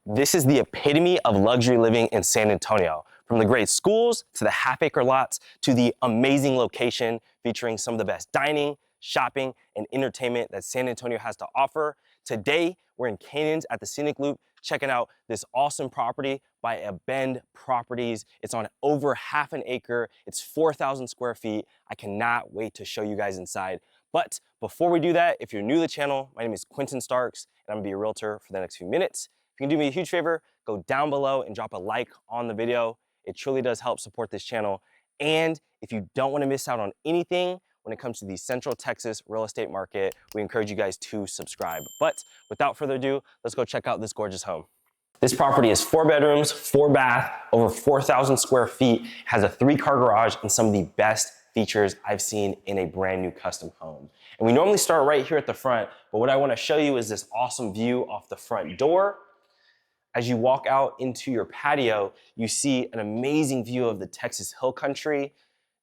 This is the epitome of luxury living in San Antonio. From the great schools to the half-acre lots to the amazing location featuring some of the best dining, shopping, and entertainment that San Antonio has to offer. Today, we're in Canyons at the Scenic Loop checking out this awesome property by Abend Properties. It's on over half an acre. It's 4,000 square feet. I cannot wait to show you guys inside. But before we do that, if you're new to the channel, my name is Quentin Starks, and I'm gonna be your realtor for the next few minutes. If you can do me a huge favor, go down below and drop a like on the video. It truly does help support this channel. And if you don't want to miss out on anything when it comes to the Central Texas real estate market, we encourage you guys to subscribe. But without further ado, let's go check out this gorgeous home. This property is 4 bedrooms, 4 bath, over 4,000 square feet, has a 3-car garage and some of the best features I've seen in a brand new custom home. And we normally start right here at the front, but what I want to show you is this awesome view off the front door. As you walk out into your patio, you see an amazing view of the Texas Hill Country.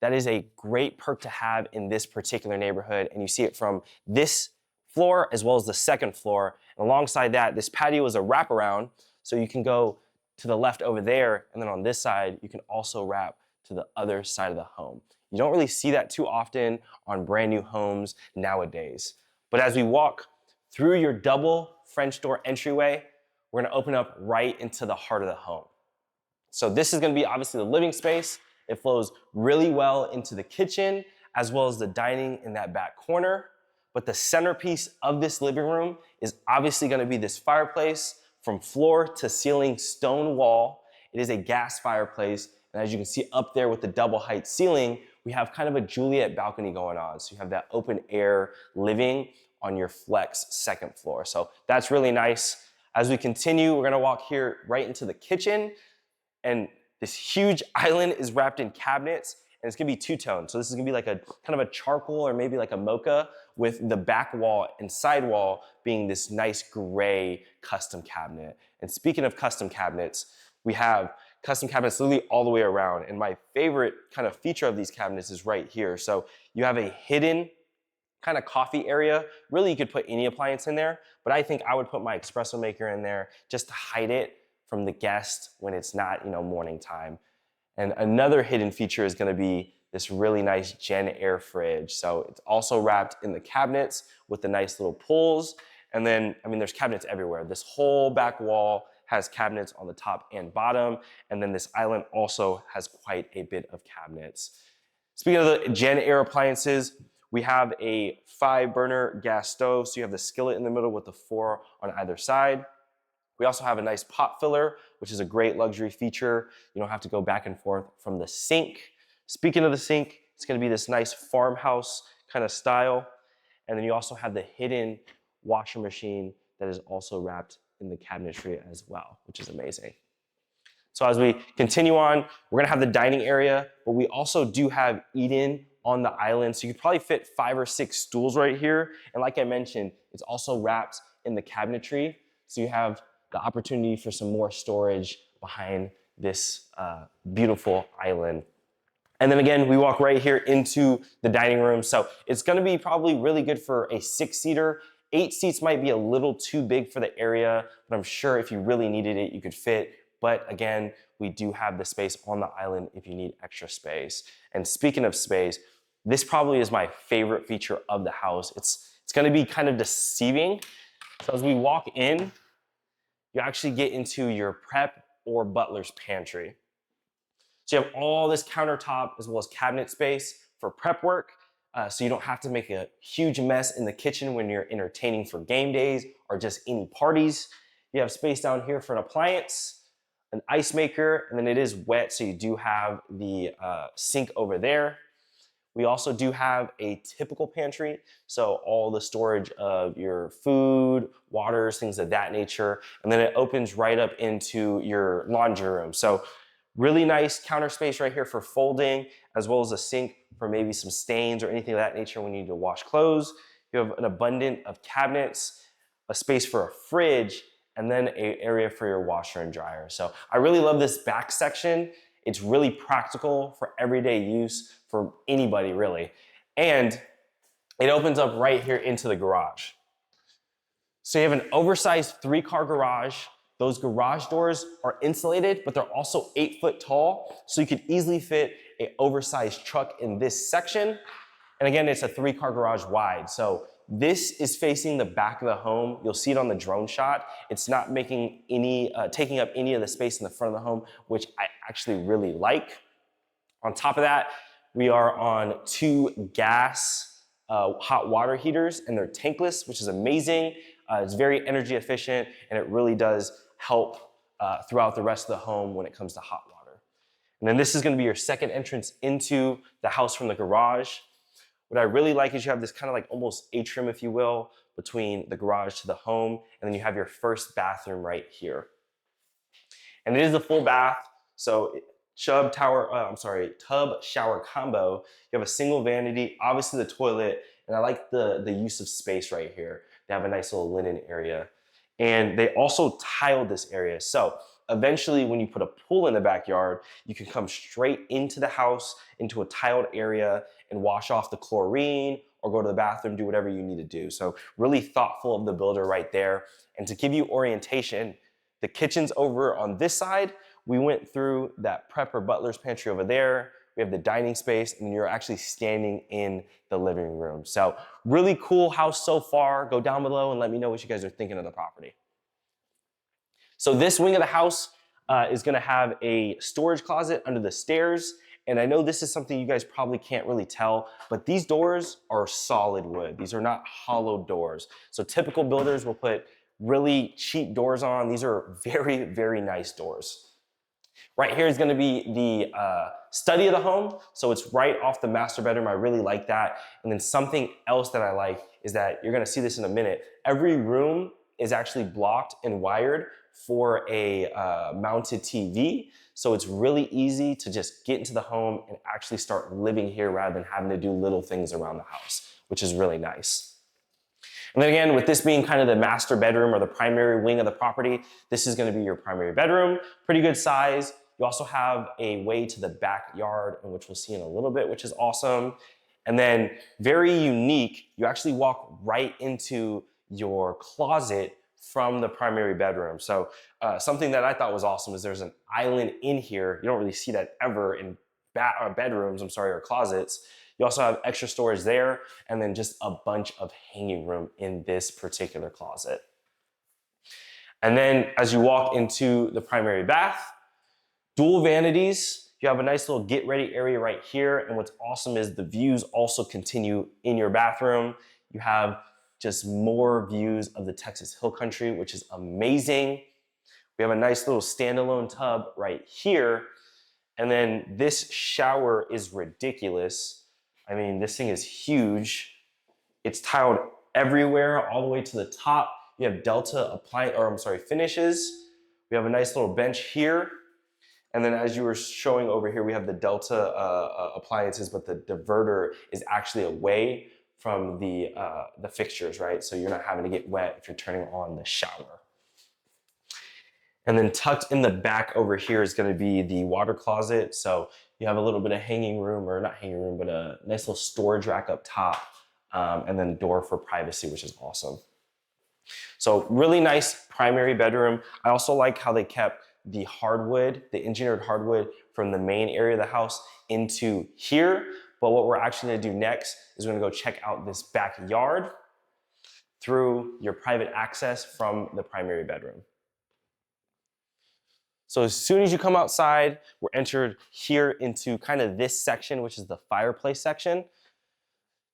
That is a great perk to have in this particular neighborhood, and you see it from this floor as well as the second floor. And alongside that, this patio is a wraparound, so you can go to the left over there, and then on this side, you can also wrap to the other side of the home. You don't really see that too often on brand new homes nowadays. But as we walk through your double French door entryway, we're gonna open up right into the heart of the home. So this is gonna be obviously the living space. It flows really well into the kitchen as well as the dining in that back corner. But the centerpiece of this living room is obviously gonna be this fireplace from floor to ceiling stone wall. It is a gas fireplace. And as you can see up there with the double height ceiling, we have kind of a Juliet balcony going on. So you have that open air living on your flex second floor. So that's really nice. As we continue, we're gonna walk here right into the kitchen, and this huge island is wrapped in cabinets, and it's gonna be two-tone. So this is gonna be like a kind of a charcoal or maybe like a mocha, with the back wall and side wall being this nice gray custom cabinet. And speaking of custom cabinets, we have custom cabinets literally all the way around, and my favorite kind of feature of these cabinets is right here. So you have a hidden kind of coffee area. Really, you could put any appliance in there, but I think I would put my espresso maker in there just to hide it from the guest when it's not, morning time. And another hidden feature is gonna be this really nice Gen Air fridge. So it's also wrapped in the cabinets with the nice little pulls. And then, there's cabinets everywhere. This whole back wall has cabinets on the top and bottom. And then this island also has quite a bit of cabinets. Speaking of the Gen Air appliances, we have a 5-burner gas stove, so you have the skillet in the middle with the 4 on either side. We also have a nice pot filler, which is a great luxury feature. You don't have to go back and forth from the sink. Speaking of the sink, it's gonna be this nice farmhouse kind of style. And then you also have the hidden washer machine that is also wrapped in the cabinetry as well, which is amazing. So as we continue on, we're gonna have the dining area, but we also do have eat-in on the island. So you could probably fit 5 or 6 stools right here. And like I mentioned, it's also wrapped in the cabinetry. So you have the opportunity for some more storage behind this beautiful island. And then again, we walk right here into the dining room. So it's gonna be probably really good for a 6-seater. 8 seats might be a little too big for the area, but I'm sure if you really needed it, you could fit. But again, we do have the space on the island if you need extra space. And speaking of space, this probably is my favorite feature of the house. It's gonna be kind of deceiving. So as we walk in, you actually get into your prep or butler's pantry. So you have all this countertop as well as cabinet space for prep work. So you don't have to make a huge mess in the kitchen when you're entertaining for game days or just any parties. You have space down here for an appliance, an ice maker, and then it is wet, so you do have the sink over there. We also do have a typical pantry, so all the storage of your food, waters, things of that nature, and then it opens right up into your laundry room. So really nice counter space right here for folding, as well as a sink for maybe some stains or anything of that nature when you need to wash clothes. You have an abundance of cabinets, a space for a fridge, and then an area for your washer and dryer. So I really love this back section. It's really practical for everyday use for anybody really. And it opens up right here into the garage. So you have an oversized 3-car garage. Those garage doors are insulated, but they're also 8 foot tall, so you could easily fit an oversized truck in this section. And again, it's a 3-car garage wide. So this is facing the back of the home. You'll see it on the drone shot. It's not making any, taking up any of the space in the front of the home, which I actually really like. On top of that, we are on 2 gas hot water heaters, and they're tankless, which is amazing. It's very energy efficient, and it really does help throughout the rest of the home when it comes to hot water. And then this is gonna be your second entrance into the house from the garage. What I really like is you have this kind of like almost atrium, if you will, between the garage to the home, and then you have your first bathroom right here. And it is a full bath, so tub shower combo. You have a single vanity, obviously the toilet, and I like the use of space right here. They have a nice little linen area. And they also tiled this area. So eventually when you put a pool in the backyard, you can come straight into the house, into a tiled area, and wash off the chlorine or go to the bathroom, do whatever you need to do. So really thoughtful of the builder right there. And to give you orientation, the kitchen's over on this side. We went through that prep or butler's pantry over there. We have the dining space, and you're actually standing in the living room. So really cool house so far. Go down below and let me know what you guys are thinking of the property. So this wing of the house is gonna have a storage closet under the stairs. And I know this is something you guys probably can't really tell, but these doors are solid wood. These are not hollow doors. So typical builders will put really cheap doors on. These are very, very nice doors. Right here is gonna be the study of the home. So it's right off the master bedroom. I really like that. And then something else that I like is that you're gonna see this in a minute. Every room is actually blocked and wired for a mounted TV. So it's really easy to just get into the home and actually start living here rather than having to do little things around the house, which is really nice. And then again, with this being kind of the master bedroom or the primary wing of the property, this is gonna be your primary bedroom, pretty good size. You also have a way to the backyard, which we'll see in a little bit, which is awesome. And then very unique, you actually walk right into your closet from the primary bedroom. So something that I thought was awesome is there's an island in here. You don't really see that ever in bedrooms, or closets. You also have extra storage there, and then just a bunch of hanging room in this particular closet. And then as you walk into the primary bath, dual vanities, you have a nice little get ready area right here. And what's awesome is the views also continue in your bathroom. You have just more views of the Texas Hill Country, which is amazing. We have a nice little standalone tub right here. And then this shower is ridiculous. I mean, this thing is huge. It's tiled everywhere, all the way to the top. You have Delta finishes. We have a nice little bench here. And then as you were showing over here, we have the Delta appliances, but the diverter is actually away from the fixtures, right? So you're not having to get wet if you're turning on the shower. And then tucked in the back over here is gonna be the water closet. So you have a little bit of hanging room, or not hanging room, but a nice little storage rack up top, and then a door for privacy, which is awesome. So really nice primary bedroom. I also like how they kept the hardwood, the engineered hardwood from the main area of the house into here. But what we're actually gonna do next is we're gonna go check out this backyard through your private access from the primary bedroom. So as soon as you come outside, we're entered here into kind of this section, which is the fireplace section.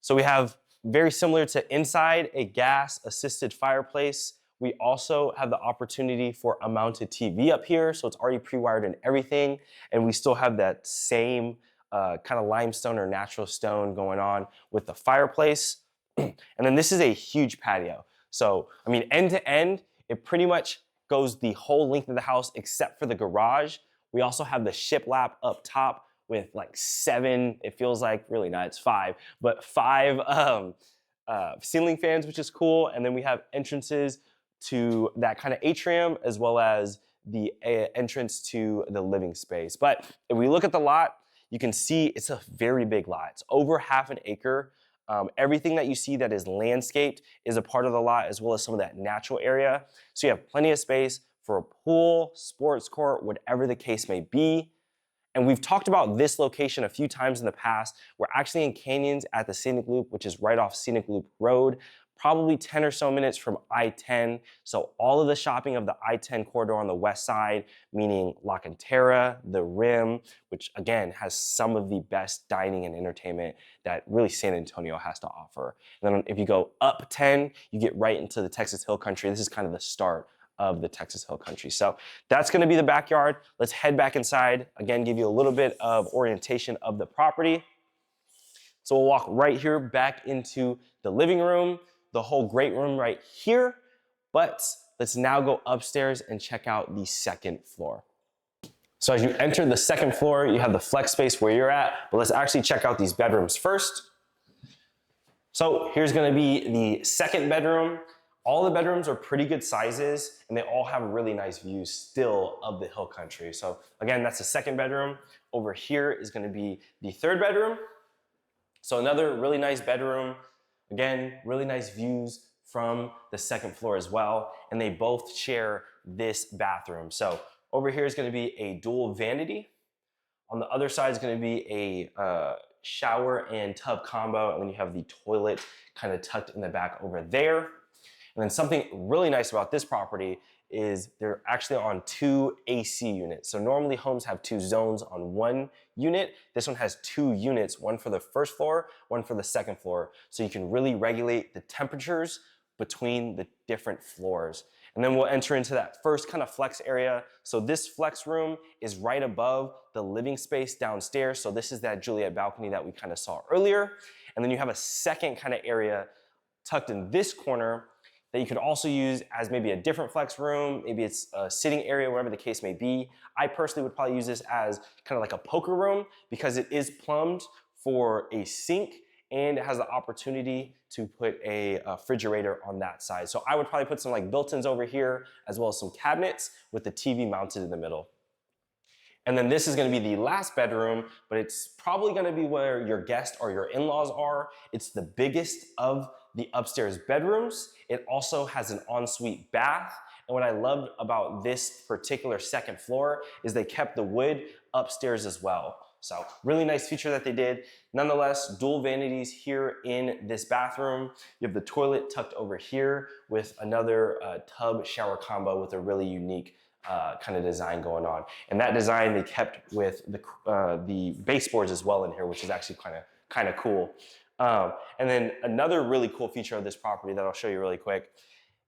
So we have, very similar to inside, a gas assisted fireplace. We also have the opportunity for a mounted TV up here, so it's already pre-wired and everything, and we still have that same kind of limestone or natural stone going on with the fireplace. And then this is a huge patio. So, I mean, end to end, it pretty much goes the whole length of the house except for the garage. We also have the shiplap up top with like 7, it feels like, really not, it's 5, but 5 ceiling fans, which is cool. And then we have entrances to that kind of atrium, as well as the entrance to the living space. But if we look at the lot, you can see it's a very big lot. It's over half an acre. Everything that you see that is landscaped is a part of the lot, as well as some of that natural area. So you have plenty of space for a pool, sports court, whatever the case may be. And we've talked about this location a few times in the past. We're actually in Canyons at the Scenic Loop, which is right off Scenic Loop Road, probably 10 or so minutes from I-10. So all of the shopping of the I-10 corridor on the west side, meaning La Cantera, The Rim, which again has some of the best dining and entertainment that really San Antonio has to offer. And then if you go up 10, you get right into the Texas Hill Country. This is kind of the start of the Texas Hill Country. So that's gonna be the backyard. Let's head back inside. Again, give you a little bit of orientation of the property. So we'll walk right here back into the living room, the whole great room right here. But let's now go upstairs and check out the second floor. So as you enter the second floor, you have the flex space where you're at, but let's actually check out these bedrooms first. So here's gonna be the second bedroom. All the bedrooms are pretty good sizes and they all have really nice views still of the hill country. So again, that's the second bedroom. Over here is gonna be the third bedroom. So another really nice bedroom. Again, really nice views from the second floor as well. And they both share this bathroom. So over here is gonna be a dual vanity. On the other side is gonna be a shower and tub combo. And then you have the toilet kind of tucked in the back over there. And then something really nice about this property is they're actually on 2 AC units. So normally homes have 2 zones on 1 unit. This one has 2 units, one for the first floor, one for the second floor. So you can really regulate the temperatures between the different floors. And then we'll enter into that first kind of flex area. So this flex room is right above the living space downstairs. So this is that Juliet balcony that we kind of saw earlier. And then you have a second kind of area tucked in this corner that you could also use as maybe a different flex room, maybe it's a sitting area, whatever the case may be. I personally would probably use this as kind of like a poker room because it is plumbed for a sink and it has the opportunity to put a refrigerator on that side. So I would probably put some like built-ins over here as well as some cabinets with the TV mounted in the middle. And then this is gonna be the last bedroom, but it's probably gonna be where your guest or your in-laws are. It's the biggest of the upstairs bedrooms. It also has an ensuite bath. And what I loved about this particular second floor is they kept the wood upstairs as well. So really nice feature that they did. Nonetheless, dual vanities here in this bathroom. You have the toilet tucked over here with another tub shower combo with a really unique kind of design going on. And that design they kept with the baseboards as well in here, which is actually kind of cool. And then another really cool feature of this property that I'll show you really quick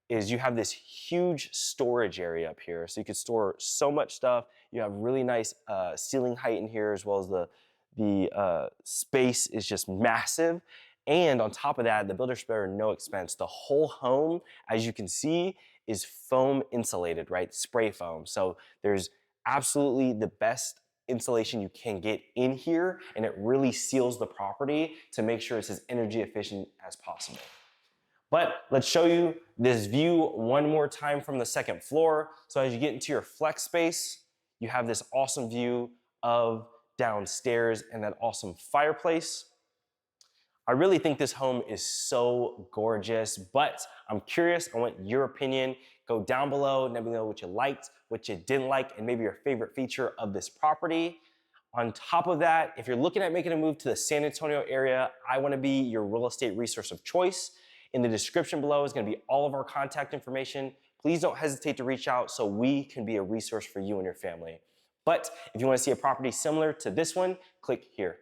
is you have this huge storage area up here. So you can store so much stuff. You have really nice ceiling height in here as well as the space is just massive. And on top of that, the builder spared no expense. The whole home, as you can see, is foam insulated, right? Spray foam. So there's absolutely the best insulation you can get in here, and it really seals the property to make sure it's as energy efficient as possible. But let's show you this view one more time from the second floor. So as you get into your flex space, you have this awesome view of downstairs and that awesome fireplace. I really think this home is so gorgeous, but I'm curious, I want your opinion. Go down below, let me know what you liked, what you didn't like, and maybe your favorite feature of this property. On top of that, if you're looking at making a move to the San Antonio area, I want to be your real estate resource of choice. In the description below is going to be all of our contact information. Please don't hesitate to reach out so we can be a resource for you and your family. But if you want to see a property similar to this one, click here.